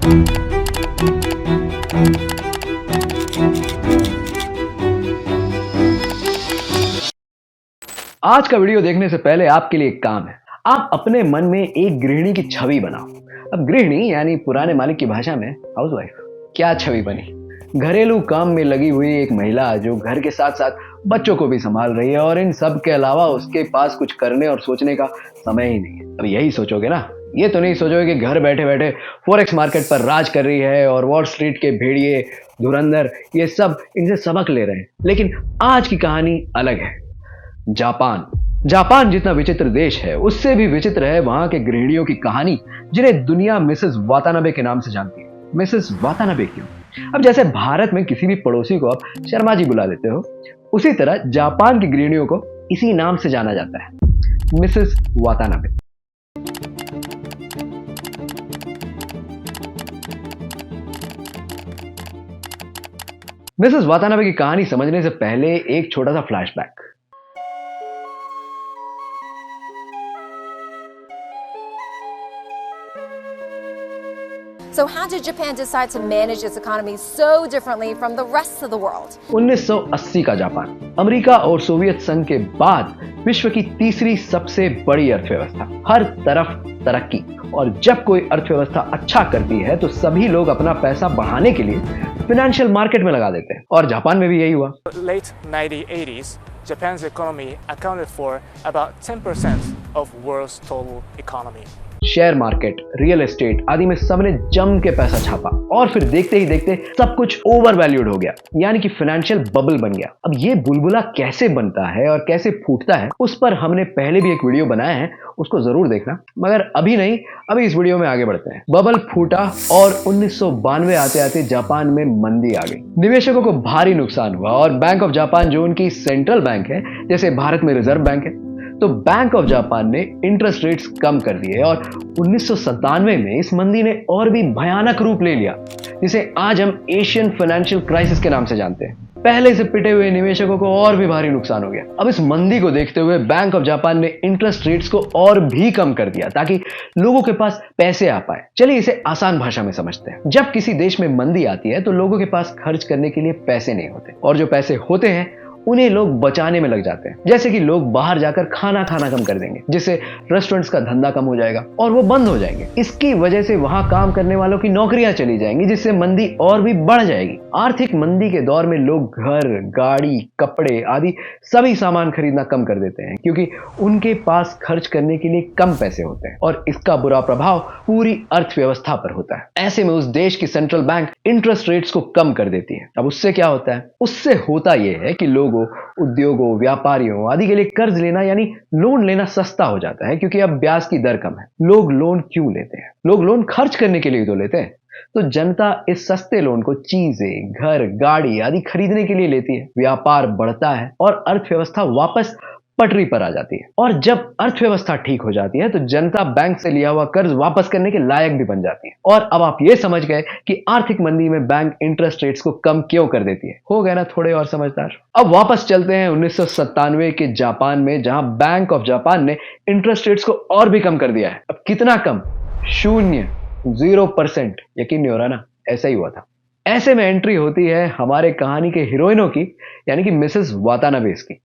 आज का वीडियो देखने से पहले आपके लिए एक काम है। आप अपने मन में एक गृहिणी की छवि बनाओ। अब गृहिणी यानी पुराने मालिक की भाषा में हाउसवाइफ। क्या छवि बनी? घरेलू काम में लगी हुई एक महिला जो घर के साथ साथ बच्चों को भी संभाल रही है और इन सब के अलावा उसके पास कुछ करने और सोचने का समय ही नहीं है। अब यही सोचोगे ना, ये तो नहीं सोचोगे कि घर बैठे बैठे फॉरेक्स मार्केट पर राज कर रही है और वॉल स्ट्रीट के भेड़िए, धुरंधर, ये सब इनसे सबक ले रहे हैं। लेकिन आज की कहानी अलग है। जापान जितना विचित्र देश है, उससे भी विचित्र है वहां के गृहिणियों की कहानी, जिन्हें दुनिया मिसेस वातानाबे के नाम से जानती है। मिसेस वातानाबे क्यों? अब जैसे भारत में किसी भी पड़ोसी को आप शर्मा जी बुला देते हो, उसी तरह जापान की गृहिणियों को इसी नाम से जाना जाता है, मिसेस वातानाबे। मिसेस वातानाबे की कहानी समझने से पहले एक छोटा सा flashback. So how did Japan decide to manage its economy so differently from the rest of the world? 1980 का जापान अमेरिका और सोवियत संघ के बाद विश्व की तीसरी सबसे बड़ी अर्थव्यवस्था, हर तरफ तरक्की। और जब कोई अर्थव्यवस्था अच्छा करती है तो सभी लोग अपना पैसा बढ़ाने के लिए फाइनेंशियल मार्केट में लगा देते हैं, और जापान में भी यही हुआ। Late 1980s, Japan's economy accounted for about 10% of world's total economy. Share market, real estate आदि में सबने जम के पैसा छापा और फिर देखते ही देखते सब कुछ ओवर वैल्यूड हो गया, यानी कि फाइनेंशियल बबल बन गया। अब ये बुलबुला कैसे बनता है और कैसे फूटता है, उस पर हमने पहले भी एक वीडियो बनाया है, उसको जरूर देखना। मगर अभी नहीं, अभी इस वीडियो में आगे बढ़ते हैं। बबल फूटा और 1992 आते आते जापान में मंदी आ गई। निवेशकों को भारी नुकसान हुआ और बैंक ऑफ जापान, जो उनकी सेंट्रल बैंक है, जैसे भारत में रिजर्व बैंक है, तो बैंक ऑफ जापान ने इंटरेस्ट रेट्स कम कर दिए और 1997 में इस मंदी ने और भी भयानक रूप ले लिया, जिसे आज हम एशियन फाइनेंशियल क्राइसिस के नाम से जानते हैं। पहले से पिटे हुए निवेशकों को और भी भारी नुकसान हो गया। अब इस मंदी को देखते हुए बैंक ऑफ जापान ने इंटरेस्ट रेट्स को और भी कम कर दिया ताकि लोगों के पास पैसे आ पाए। चलिए इसे आसान भाषा में समझते हैं। जब किसी देश में मंदी आती है तो लोगों के पास खर्च करने के लिए पैसे नहीं होते, और जो पैसे होते हैं उन्हें लोग बचाने में लग जाते हैं। जैसे कि लोग बाहर जाकर खाना खाना कम कर देंगे, जिससे रेस्टोरेंट्स का धंधा कम हो जाएगा और वो बंद हो जाएंगे। इसकी वजह से वहां काम करने वालों की नौकरियां चली जाएंगी, जिससे मंदी और भी बढ़ जाएगी। आर्थिक मंदी के दौर में लोग घर, गाड़ी, कपड़े आदि सभी सामान खरीदना कम कर देते हैं, क्योंकि उनके पास खर्च करने के लिए कम पैसे होते हैं और इसका बुरा प्रभाव पूरी अर्थव्यवस्था पर होता है। ऐसे में उस देश की सेंट्रल बैंक इंटरेस्ट रेट्स को कम कर देती है। अब उससे क्या होता है? उससे होता यह है कि लोगों, उद्योगों, व्यापारियों आदि के लिए कर्ज लेना यानी लोन लेना सस्ता हो जाता है, क्योंकि अब ब्याज की दर कम है। लोग लोन क्यों लेते हैं? लोग लोन खर्च करने के लिए तो लेते हैं। तो जनता इस सस्ते लोन को चीजें, घर, गाड़ी आदि खरीदने के लिए लेती है। व्यापार बढ़ता है और अर्थव्यवस्था वापस पटरी पर आ जाती है। और जब अर्थव्यवस्था ठीक हो जाती है तो जनता बैंक से लिया हुआ कर्ज वापस करने के लायक भी बन जाती है। और अब आप ये समझ गए कि आर्थिक मंदी में बैंक इंटरेस्ट रेट्स को कम क्यों कर देती है। हो गए ना थोड़े और समझदार? अब वापस चलते हैं 1997 के जापान में, जहां बैंक ऑफ जापान ने इंटरेस्ट रेट्स को और भी कम कर दिया है। अब कितना कम? 0%। यकीन नहीं हो रहा ना? ऐसा ही हुआ था। ऐसे में एंट्री होती है हमारे कहानी के हीरोइनों की, यानी कि मिसेस वातानाबे की।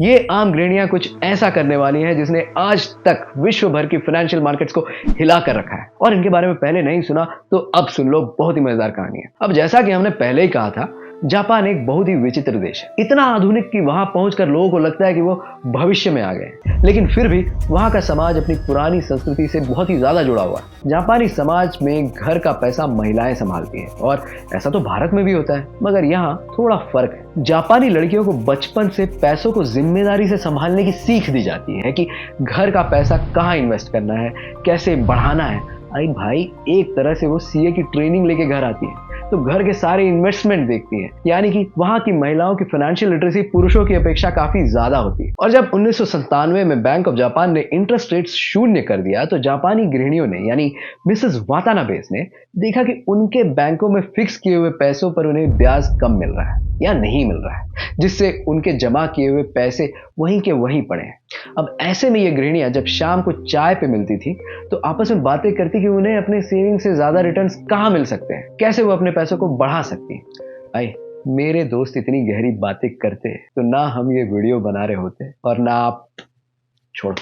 ये आम गृहिणियां कुछ ऐसा करने वाली हैं जिसने आज तक विश्व भर की फाइनेंशियल मार्केट्स को हिला कर रखा है। और इनके बारे में पहले नहीं सुना तो अब सुन लो, बहुत ही मजेदार कहानी है। अब जैसा कि हमने पहले ही कहा था, जापान एक बहुत ही विचित्र देश है, इतना आधुनिक कि वहां पहुंचकर लोगों को लगता है कि वो भविष्य में आ गए हैं। लेकिन फिर भी वहां का समाज अपनी पुरानी संस्कृति से बहुत ही ज्यादा जुड़ा हुआ है। जापानी समाज में घर का पैसा महिलाएं संभालती हैं, और ऐसा तो भारत में भी होता है, मगर यहाँ थोड़ा फर्क है। जापानी लड़कियों को बचपन से पैसों को जिम्मेदारी से संभालने की सीख दी जाती है कि घर का पैसा कहाँ इन्वेस्ट करना है, कैसे बढ़ाना है। अरे भाई, एक तरह से वो सीए की ट्रेनिंग लेके घर आती है। तो घर के सारे इन्वेस्टमेंट देखती हैं, यानी कि वहां की महिलाओं की फाइनेंशियल लिटरेसी पुरुषों की अपेक्षा काफी ज्यादा होती है। और जब 1997 में बैंक ऑफ जापान ने इंटरेस्ट रेट शून्य कर दिया तो जापानी गृहिणियों ने यानी मिसेस वातानाबे ने देखा कि उनके बैंकों में फिक्स किए हुए पैसों पर उन्हें ब्याज कम मिल रहा है या नहीं मिल रहा है, जिससे उनके जमा किए हुए पैसे वहीं के वहीं पड़े हैं। अब ऐसे में ये गृहिणियां जब शाम को चाय पे मिलती थी तो आपस में बातें करती कि उन्हें अपने सेविंग से ज्यादा रिटर्न्स कहां मिल सकते हैं, कैसे वो अपने पैसों को बढ़ा सकती हैं। भाई मेरे दोस्त इतनी गहरी बातें करते तो ना हम ये वीडियो बना रहे होते और ना आप। छोड़ो,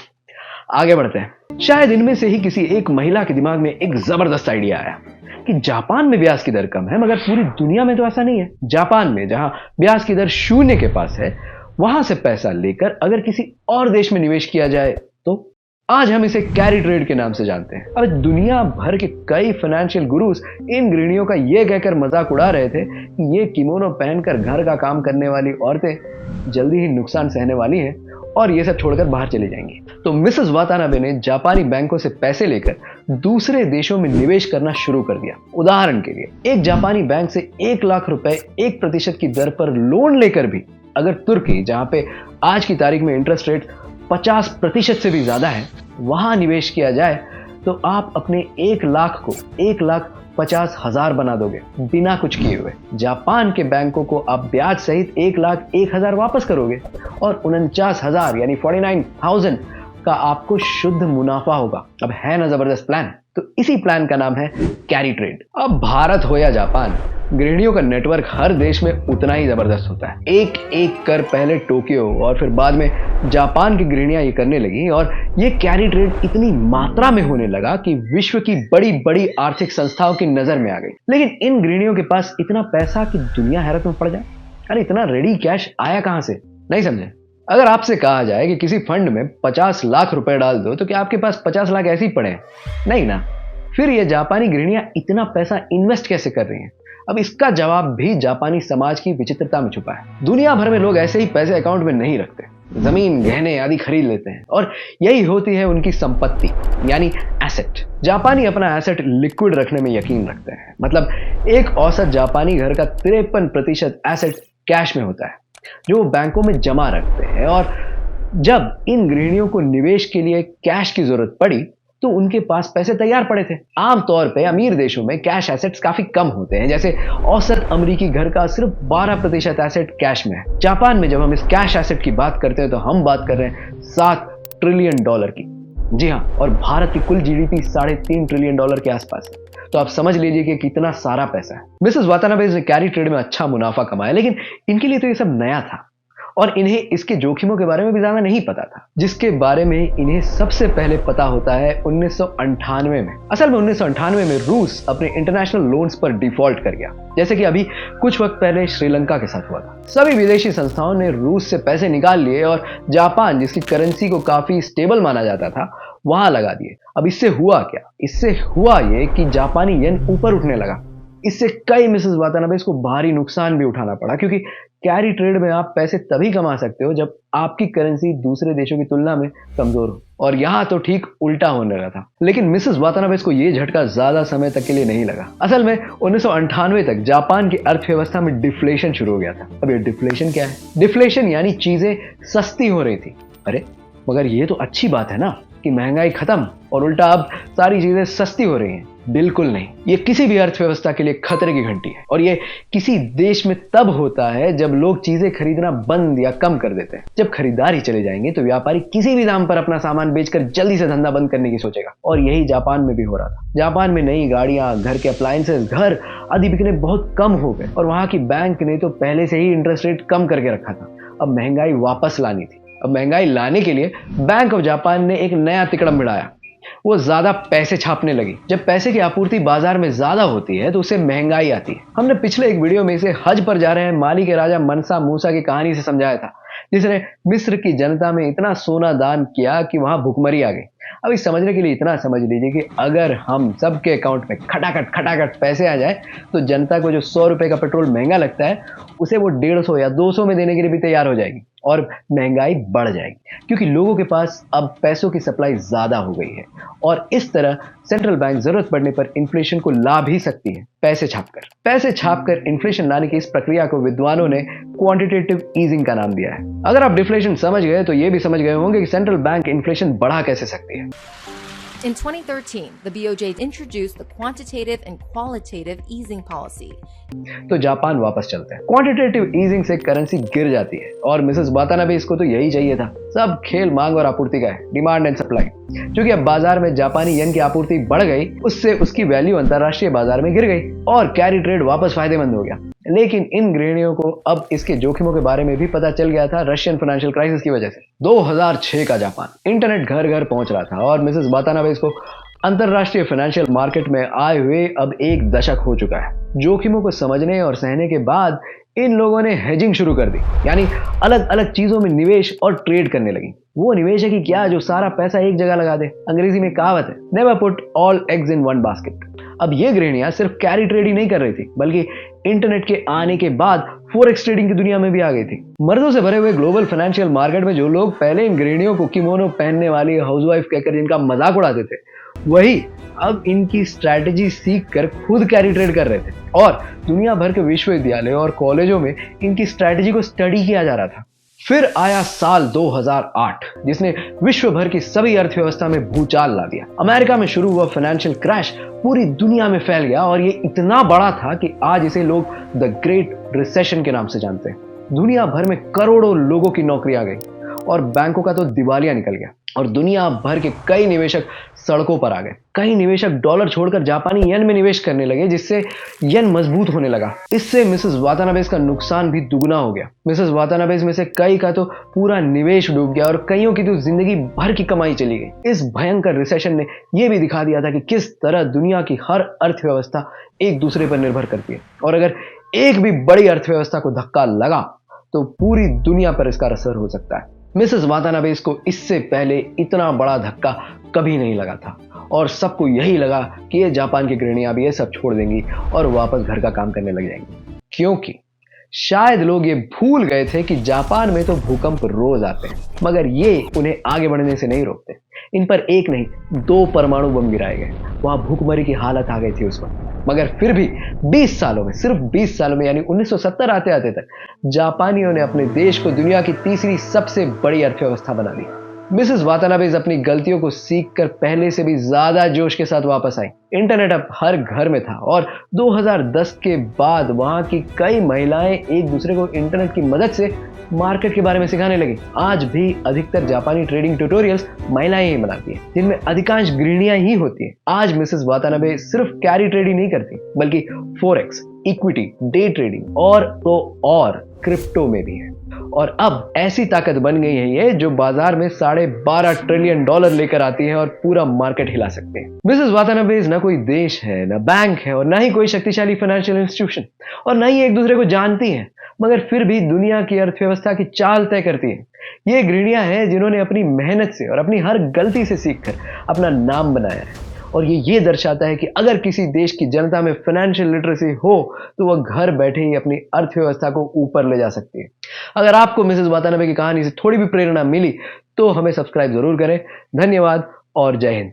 आगे बढ़ते हैं। शायद इनमें से ही किसी एक महिला के दिमाग में एक जबरदस्त आइडिया आया कि जापान में ब्याज की दर कम है, मगर पूरी दुनिया में तो ऐसा नहीं है। जापान में जहां ब्याज की दर शून्य के पास है, वहां से पैसा लेकर अगर किसी और देश में निवेश किया जाए तो आज हम इसे कैरी ट्रेड के नाम से जानते हैं। अब दुनिया भर के कई फाइनेंशियल गुरुज इन गृहिणियों का यह कहकर मजाक उड़ा रहे थे कि ये किमोनो पहनकर घर का काम करने वाली औरतें जल्दी ही नुकसान सहने वाली हैं और ये सब छोड़कर बाहर चली जाएंगी। तो मिसेस वातानाबे ने जापानी बैंकों से पैसे लेकर दूसरे देशों में निवेश करना शुरू कर दिया। उदाहरण के लिए एक जापानी बैंक से 1 लाख रुपए 1% की दर पर लोन लेकर भी अगर तुर्की, जहां पे आज की तारीख में इंटरेस्ट रेट 50% से भी ज्यादा है, वहां निवेश किया जाए तो आप अपने 1 लाख को 1,50,000 बना दोगे बिना कुछ किए हुए। जापान के बैंकों को आप ब्याज सहित 1,01,000 वापस करोगे और 49,000 यानी 49,000 का आपको शुद्ध मुनाफा होगा। अब है ना जबरदस्त प्लान? तो इसी प्लान का नाम है कैरी ट्रेड। अब भारत हो या जापान, गृहिणियों का नेटवर्क हर देश में उतना ही जबरदस्त होता है। एक एक कर पहले टोक्यो और फिर बाद में जापान की गृहिणियां ये करने लगी और ये कैरी ट्रेड इतनी मात्रा में होने लगा कि विश्व की बड़ी बड़ी आर्थिक संस्थाओं की नजर में आ गई। लेकिन इन गृहिणियों के पास इतना पैसा कि दुनिया हैरत में पड़ जाए। अरे इतना रेडी कैश आया कहां से? नहीं समझे? अगर आपसे कहा जाए कि किसी फंड में 50 लाख रुपए डाल दो तो क्या आपके पास 50 लाख ऐसे ही पड़े हैं? नहीं ना। फिर ये जापानी गृहिणियां इतना पैसा इन्वेस्ट कैसे कर रही हैं? अब इसका जवाब भी जापानी समाज की विचित्रता में छुपा है। दुनिया भर में लोग ऐसे ही पैसे अकाउंट में नहीं रखते, जमीन, गहने आदि खरीद लेते हैं और यही होती है उनकी संपत्ति यानी एसेट। जापानी अपना एसेट लिक्विड रखने में यकीन रखते हैं। मतलब एक औसत जापानी घर का 53% एसेट कैश में होता है जो वो बैंकों में जमा रखते हैं। और जब इन गृहिणियों को निवेश के लिए कैश की जरूरत पड़ी तो उनके पास पैसे तैयार पड़े थे। आमतौर पे अमीर देशों में कैश एसेट्स काफी कम होते हैं, जैसे औसत अमेरिकी घर का सिर्फ 12% एसेट कैश में है। जापान में जब हम इस कैश एसेट की बात करते हैं तो हम बात कर रहे हैं $7 ट्रिलियन की। जी हाँ, और भारत की कुल जीडीपी $3.5 ट्रिलियन के आसपास है। तो आप समझ लीजिए कि कितना सारा पैसा है। मिसेस वातानाबे ने कैरी ट्रेड में अच्छा मुनाफा कमाया, लेकिन इनके लिए तो ये सब नया था और इन्हें इसके जोखिमों के बारे में भी ज्यादा नहीं पता था, जिसके बारे में इन्हें सबसे पहले पता होता है 1998 में। असल में 1998 में रूस अपने इंटरनेशनल लोन्स पर डिफॉल्ट कर गया, जैसे कि अभी कुछ वक्त पहले श्रीलंका के साथ हुआ था। सभी विदेशी संस्थाओं ने रूस से पैसे निकाल लिए और जापान, जिसकी करेंसी को काफी स्टेबल माना जाता था, वहां लगा दिए। अब इससे हुआ क्या? इससे हुआ ये कि जापानी येन ऊपर उठने लगा। इससे कई मिसेस वातानाबे को भारी नुकसान भी उठाना पड़ा, क्योंकि कैरी ट्रेड में आप पैसे तभी कमा सकते हो जब आपकी करेंसी दूसरे देशों की तुलना में कमजोर हो, और यहां तो ठीक उल्टा होने लगा था। लेकिन मिसेस वातानाबे को यह झटका ज्यादा समय तक के लिए नहीं लगा। असल में 1998 तक जापान की अर्थव्यवस्था में डिफ्लेशन शुरू हो गया था। अब ये डिफ्लेशन क्या है? डिफ्लेशन यानी चीजें सस्ती हो रही थी। अरे मगर ये तो अच्छी बात है ना कि महंगाई खत्म और उल्टा अब सारी चीजें सस्ती हो रही हैं। बिल्कुल नहीं, ये किसी भी अर्थव्यवस्था के लिए खतरे की घंटी है और ये किसी देश में तब होता है जब लोग चीजें खरीदना बंद या कम कर देते हैं। जब खरीदारी चले जाएंगे तो व्यापारी किसी भी दाम पर अपना सामान बेचकर जल्दी से धंधा बंद करने की सोचेगा, और यही जापान में भी हो रहा था। जापान में नई गाड़ियां, घर के अप्लायंसेस, घर आदि बिकने बहुत कम हो गए और वहां की बैंक ने तो पहले से ही इंटरेस्ट रेट कम करके रखा था। अब महंगाई वापस लानी थी। अब महंगाई लाने के लिए बैंक ऑफ जापान ने एक नया तिकड़म भिड़ाया। वो ज्यादा पैसे छापने लगी। जब पैसे की आपूर्ति बाजार में ज्यादा होती है तो उससे महंगाई आती है। हमने पिछले एक वीडियो में इसे हज पर जा रहे हैं माली के राजा मनसा मूसा की कहानी से समझाया था, जिसने मिस्र की जनता में इतना सोना दान किया कि वहां भुखमरी आ गई। अभी समझने के लिए इतना समझ लीजिए कि अगर हम सबके अकाउंट में खटाखट पैसे आ जाए तो जनता को जो 100 रुपए का पेट्रोल महंगा लगता है उसे वो 150 या 200 में देने के लिए भी तैयार हो जाएगी और महंगाई बढ़ जाएगी, क्योंकि लोगों के पास अब पैसों की सप्लाई ज्यादा हो गई है और इस तरह सेंट्रल बैंक जरूरत पड़ने पर इन्फ्लेशन को ला भी सकती है पैसे छापकर इन्फ्लेशन लाने की इस प्रक्रिया को विद्वानों ने क्वांटिटेटिव ईजिंग का नाम दिया है। अगर आप डिफ्लेशन समझ गए तो ये भी समझ गए होंगे कि सेंट्रल बैंक इन्फ्लेशन बढ़ा कैसे सकती है। In 2013, the BOJ introduced the quantitative and qualitative easing policy. तो जापान वापस चलते हैं। क्वांटिटेटिव ईजिंग से करेंसी गिर जाती है और मिसेस वातानाबे इसको तो यही चाहिए था। सब खेल मांग और आपूर्ति का है, डिमांड एंड सप्लाई। क्योंकि अब बाजार में जापानी येन की आपूर्ति बढ़ गई, उससे उसकी वैल्यू अंतरराष्ट्रीय बाजार में गिर गई और कैरी ट्रेड वापस फायदेमंद हो गया। लेकिन इन गृहिणियों को अब इसके जोखिमों के बारे में भी पता चल गया था रशियन फाइनेंशियल क्राइसिस की वजह से। 2006 का जापान, इंटरनेट घर घर पहुंच रहा था और मिसेस वातानाबे इसको अंतरराष्ट्रीय फाइनेंशियल मार्केट में आए हुए अब 1 दशक हो चुका है। जोखिमों को समझने और सहने के बाद इन लोगों ने हेजिंग शुरू कर दी, यानी अलग अलग चीजों में निवेश और ट्रेड करने लगी। वो निवेश है कि क्या जो सारा पैसा एक जगह लगा दे। अंग्रेजी में कहावत है, never put all eggs in one basket. अब ये गृहिणियां सिर्फ कैरी ट्रेड ही नहीं कर रही थी, बल्कि इंटरनेट के आने के बाद फॉरेक्स ट्रेडिंग की दुनिया में भी आ गई थी। मर्दों से भरे हुए ग्लोबल फाइनेंशियल मार्केट में जो लोग पहले इन गृहिणियों को किमोनो पहनने वाली हाउसवाइफ कहकर जिनका मजाक उड़ाते थे, वही अब इनकी स्ट्रैटेजी सीख कर खुद कैरी ट्रेड कर रहे थे और दुनिया भर के विश्वविद्यालयों और कॉलेजों में इनकी स्ट्रैटेजी को स्टडी किया जा रहा था। फिर आया साल 2008, जिसने विश्व भर की सभी अर्थव्यवस्था में भूचाल ला दिया। अमेरिका में शुरू हुआ फाइनेंशियल क्रैश पूरी दुनिया में फैल गया और ये इतना बड़ा था कि आज इसे लोग द ग्रेट रिसेशन के नाम से जानते हैं। दुनिया भर में करोड़ों लोगों की नौकरी आ गई और बैंकों का तो दिवालिया निकल गया और दुनिया भर के कई निवेशक सड़कों पर आ गए। कई निवेशक डॉलर छोड़कर जापानी येन में निवेश करने लगे, जिससे येन मजबूत होने लगा। इससे मिसेस वातानाबे का नुकसान भी दुगना हो गया। मिसेस वातानाबे में से कई का तो पूरा निवेश डूब गया और कईयों की तो जिंदगी भर की कमाई चली गई। इस भयंकर रिसेशन ने यह भी दिखा दिया था कि किस तरह दुनिया की हर अर्थव्यवस्था एक दूसरे पर निर्भर करती है और अगर एक भी बड़ी अर्थव्यवस्था को धक्का लगा तो पूरी दुनिया पर इसका असर हो सकता है। मिसेस वातानाबे को इससे पहले इतना बड़ा धक्का कभी नहीं लगा था और सबको यही लगा कि ये जापान की गृहिणियां भी ये सब छोड़ देंगी और वापस घर का काम करने लग जाएंगी, क्योंकि शायद लोग ये भूल गए थे कि जापान में तो भूकंप रोज आते हैं, मगर ये उन्हें आगे बढ़ने से नहीं रोकते। इन पर एक नहीं 2 परमाणु बम गिराए गए। वहां भूखमरी की हालत आ गई थी उस वक्त, मगर फिर भी 20 सालों में, सिर्फ 20 सालों में, यानी 1970 आते आते तक जापानियों ने अपने देश को दुनिया की तीसरी सबसे बड़ी अर्थव्यवस्था बना दी। मिसेस वातानाबे अपनी गलतियों को सीखकर पहले से भी ज्यादा जोश के साथ वापस आई। इंटरनेट अब हर घर में था और 2010 के बाद वहां की कई महिलाएं एक दूसरे को इंटरनेट की मदद से मार्केट के बारे में सिखाने लगी। आज भी अधिकतर जापानी ट्रेडिंग ट्यूटोरियल्स महिलाएं ही बनाती हैं, जिनमें अधिकांश गृहिणियां ही होती हैं। आज मिसेस वातानाबे सिर्फ कैरी ट्रेड ही नहीं करती, बल्कि फॉरेक्स, इक्विटी, डे ट्रेडिंग और क्रिप्टो में भी है। और अब ऐसी ताकत बन गई है ये जो बाजार में $12.5 ट्रिलियन लेकर आती है और पूरा मार्केट हिला सकते हैं। मिसेस वातानाबे न कोई देश है, न बैंक है और न ही कोई शक्तिशाली फाइनेंशियल इंस्टीट्यूशन और न ही एक दूसरे को जानती है, मगर फिर भी दुनिया की अर्थव्यवस्था की चाल तय करती है। ये गृहिणियां हैं जिन्होंने अपनी मेहनत से और अपनी हर गलती से सीखकर अपना नाम बनाया है और ये दर्शाता है कि अगर किसी देश की जनता में फाइनेंशियल लिटरेसी हो तो वह घर बैठे ही अपनी अर्थव्यवस्था को ऊपर ले जा सकती है। अगर आपको मिसेस वातानाबे की कहानी से थोड़ी भी प्रेरणा मिली तो हमें सब्सक्राइब जरूर करें। धन्यवाद और जय हिंद।